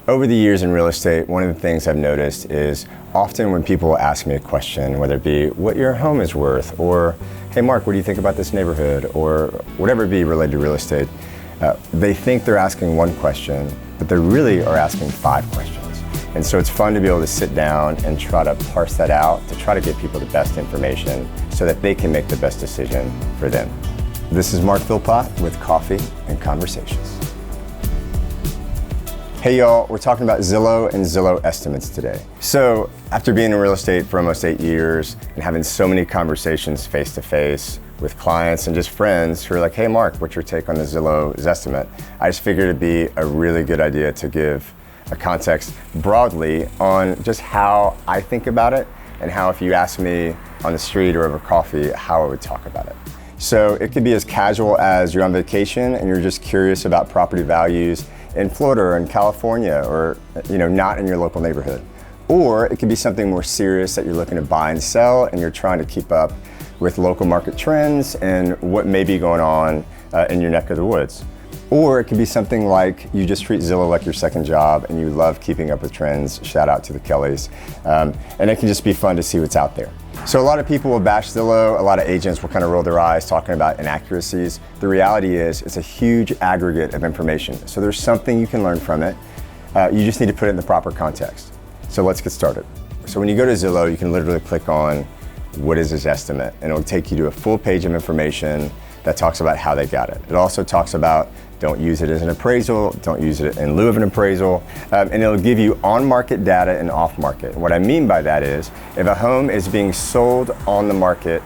Over the years in real estate, one of the things I've noticed is often when people ask me a question, whether it be what your home is worth, or hey Mark, what do you think about this neighborhood, or whatever it be related to real estate, they think they're asking one question, but they really are asking 5 questions. And so it's fun to be able to sit down and try to parse that out, to try to give people the best information so that they can make the best decision for them. This is Mark Philpot with Coffee and Conversations. Hey y'all, we're talking about Zillow and Zillow Estimates today. So after being in real estate for almost 8 years and having so many conversations face to face with clients and just friends who are like, hey Mark, what's your take on the Zillow Zestimate? I just figured it'd be a really good idea to give a context broadly on just how I think about it and how if you ask me on the street or over coffee, how I would talk about it. So it could be as casual as you're on vacation and you're just curious about property values in Florida or in California or not in your local neighborhood. Or it could be something more serious that you're looking to buy and sell and you're trying to keep up with local market trends and what may be going on in your neck of the woods. Or it could be something like you just treat Zillow like your second job and you love keeping up with trends. Shout out to the Kellys. And it can just be fun to see what's out there. So a lot of people will bash Zillow, a lot of agents will kind of roll their eyes talking about inaccuracies. The reality is it's a huge aggregate of information. So there's something you can learn from it. You just need to put it in the proper context. So let's get started. So when you go to Zillow, you can literally click on what is this estimate, and it'll take you to a full page of information that talks about how they got it. It also talks about don't use it as an appraisal, don't use it in lieu of an appraisal, and it'll give you on-market data and off-market. What I mean by that is, if a home is being sold on the market,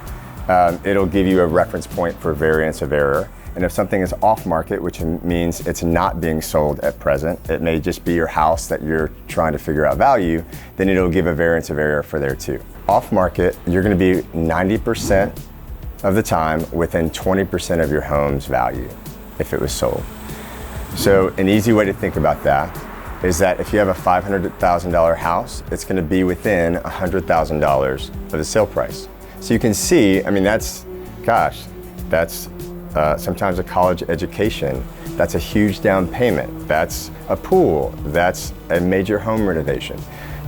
it'll give you a reference point for variance of error. And if something is off-market, which means it's not being sold at present, it may just be your house that you're trying to figure out value, then it'll give a variance of error for there too. Off-market, you're gonna be 90% of the time within 20% of your home's value if it was sold. So an easy way to think about that is that if you have a $500,000 house, it's gonna be within $100,000 of the sale price. So you can see, that's sometimes a college education. That's a huge down payment. That's a pool. That's a major home renovation.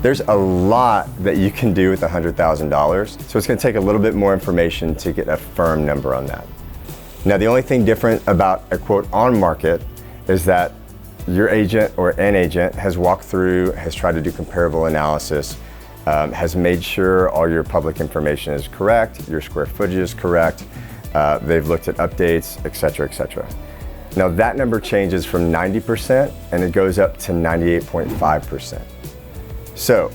There's a lot that you can do with $100,000. So it's gonna take a little bit more information to get a firm number on that. Now, the only thing different about a quote on market is that your agent or an agent has walked through, has tried to do comparable analysis, has made sure all your public information is correct, your square footage is correct, they've looked at updates, et cetera, et cetera. Now that number changes from 90% and it goes up to 98.5%. So,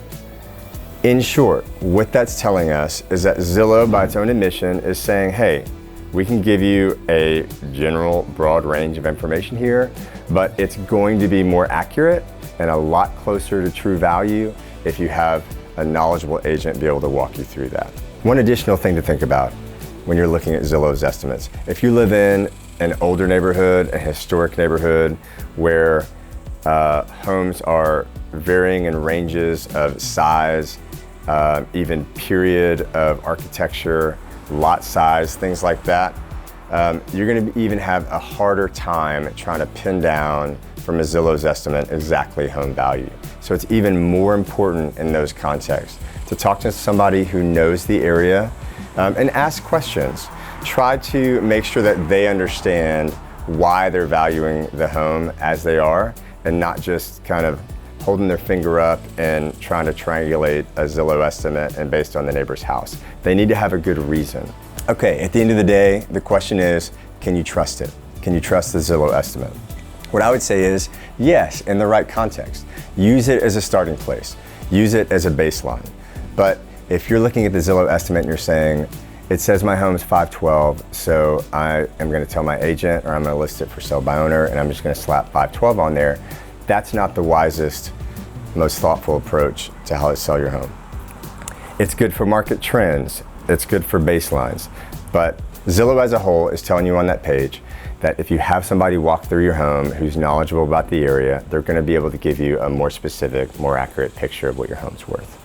in short, what that's telling us is that Zillow, by its own admission, is saying, hey, we can give you a general broad range of information here, but it's going to be more accurate and a lot closer to true value if you have a knowledgeable agent be able to walk you through that. One additional thing to think about when you're looking at Zillow's estimates, if you live in an older neighborhood, a historic neighborhood where homes are varying in ranges of size, even period of architecture, lot size, things like that, you're gonna even have a harder time trying to pin down from a Zillow's estimate exactly home value. So it's even more important in those contexts to talk to somebody who knows the area and ask questions. Try to make sure that they understand why they're valuing the home as they are and not just kind of holding their finger up and trying to triangulate a Zillow estimate and based on the neighbor's house. They need to have a good reason. Okay, at the end of the day, the question is, can you trust it? Can you trust the Zillow estimate? What I would say is, yes, in the right context. Use it as a starting place. Use it as a baseline. But if you're looking at the Zillow estimate and you're saying, it says my home's 512, so I am gonna tell my agent or I'm gonna list it for sale by owner and I'm just gonna slap 512 on there, that's not the wisest, most thoughtful approach to how to sell your home. It's good for market trends, it's good for baselines, but Zillow as a whole is telling you on that page that if you have somebody walk through your home who's knowledgeable about the area, they're gonna be able to give you a more specific, more accurate picture of what your home's worth.